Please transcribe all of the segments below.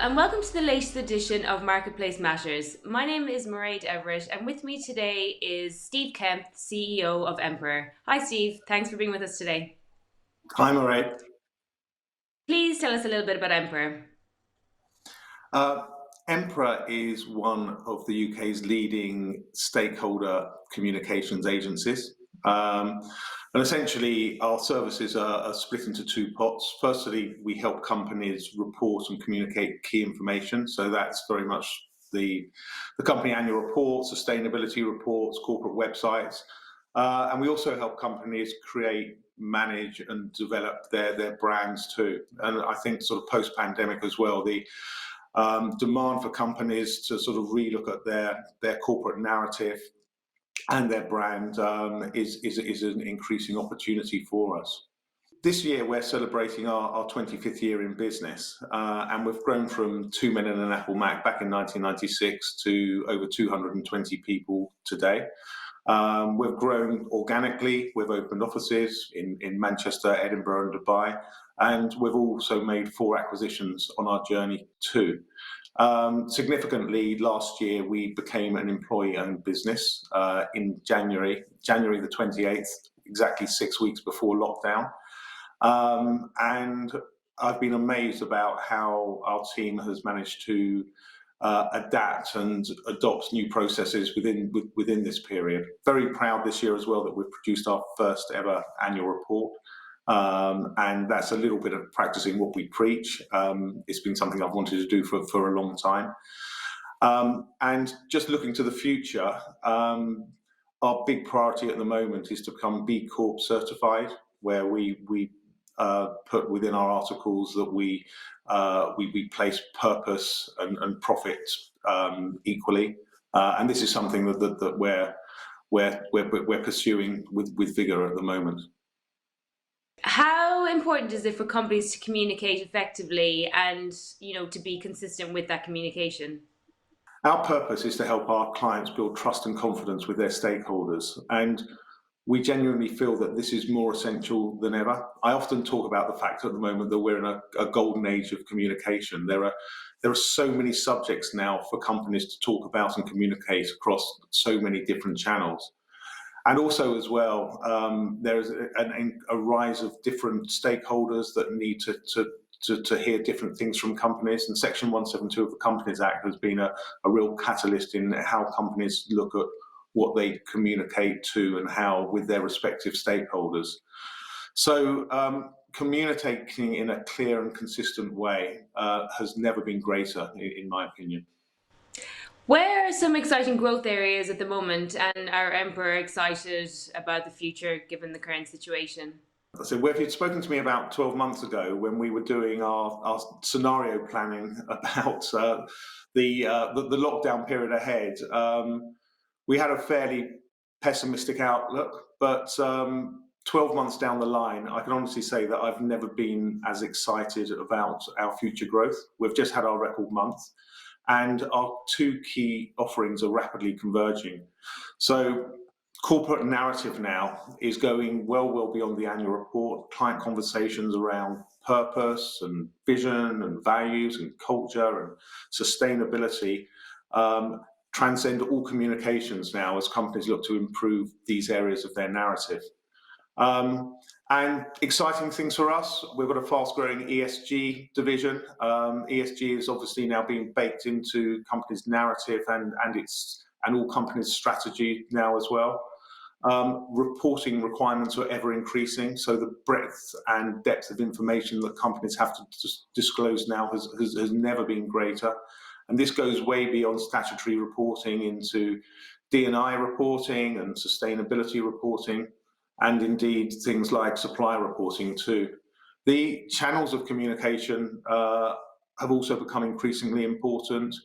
and welcome to the latest edition of Marketplace Matters. My name is Mairead Everett, and with me today is Steve Kemp, CEO of Emperor. Hi, Steve. Thanks for being with us today. Hi, Mairead. Please tell us a little bit about Emperor. Emperor is one of the UK's leading stakeholder communications agencies. And essentially, our services are split into two pots. Firstly, we help companies report and communicate key information. So that's very much the company annual report, sustainability reports, corporate websites. And we also help companies create, manage and develop their brands too. And I think sort of post-pandemic as well, the demand for companies to sort of relook at their corporate narrative and their brand is an increasing opportunity for us. This year we're celebrating our 25th year in business, and we've grown from 2 men and an Apple Mac back in 1996 to over 220 people today. We've grown organically. We've opened offices in Manchester, Edinburgh and Dubai, and we've also made 4 acquisitions on our journey too. Significantly, last year we became an employee-owned business in January the 28th, exactly 6 weeks before lockdown. And I've been amazed about how our team has managed to adapt and adopt new processes within this period. Very proud this year as well that we've produced our first ever annual report. And that's a little bit of practicing what we preach. It's been something I've wanted to do for a long time. And just looking to the future, our big priority at the moment is to become B Corp certified, where we put within our articles that we place purpose and profit equally, and this is something that we're pursuing with vigor at the moment. How important is it for companies to communicate effectively and, to be consistent with that communication? Our purpose is to help our clients build trust and confidence with their stakeholders, and we genuinely feel that this is more essential than ever. I often talk about the fact at the moment that we're in a golden age of communication. There are so many subjects now for companies to talk about and communicate across so many different channels. And also as well, there is a rise of different stakeholders that need to hear different things from companies. And Section 172 of the Companies Act has been a real catalyst in how companies look at what they communicate to and how with their respective stakeholders. So communicating in a clear and consistent way has never been greater, in my opinion. Where are some exciting growth areas at the moment, and are Emperor excited about the future given the current situation? So if you'd spoken to me about 12 months ago when we were doing our scenario planning about the lockdown period ahead, we had a fairly pessimistic outlook, but 12 months down the line, I can honestly say that I've never been as excited about our future growth. We've just had our record month, and our 2 key offerings are rapidly converging. So corporate narrative now is going well beyond the annual report. Client conversations around purpose and vision and values and culture and sustainability transcend all communications now as companies look to improve these areas of their narrative. And exciting things for us, we've got a fast-growing ESG division. ESG is obviously now being baked into companies' narrative and all companies' strategy now as well. Reporting requirements are ever increasing, so the breadth and depth of information that companies have to disclose now has never been greater. And this goes way beyond statutory reporting into D&I reporting and sustainability reporting, and indeed things like supplier reporting too. The channels of communication have also become increasingly important.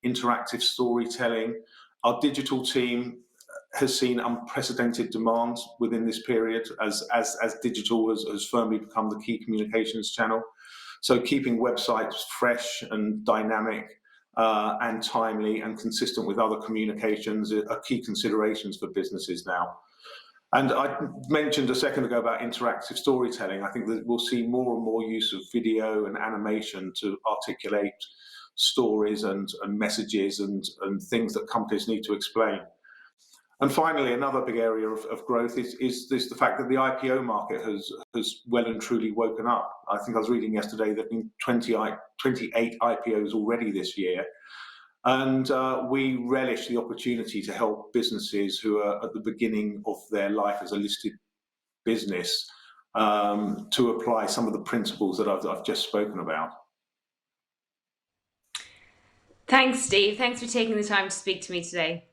Interactive storytelling. Our digital team has seen unprecedented demand within this period as digital has firmly become the key communications channel. So keeping websites fresh and dynamic and timely and consistent with other communications are key considerations for businesses now. And I mentioned a second ago about interactive storytelling. I think that we'll see more and more use of video and animation to articulate stories and messages and things that companies need to explain. And finally, another big area of growth is the fact that the IPO market has well and truly woken up. I think I was reading yesterday that in 28 IPOs already this year. And we relish the opportunity to help businesses who are at the beginning of their life as a listed business to apply some of the principles that I've just spoken about. Thanks, Steve. Thanks for taking the time to speak to me today.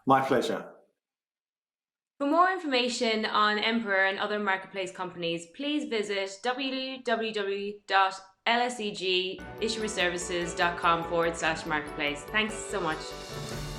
My pleasure. For more information on Emperor and other marketplace companies, please visit www.lsegissuerservices.com/marketplace. Thanks so much.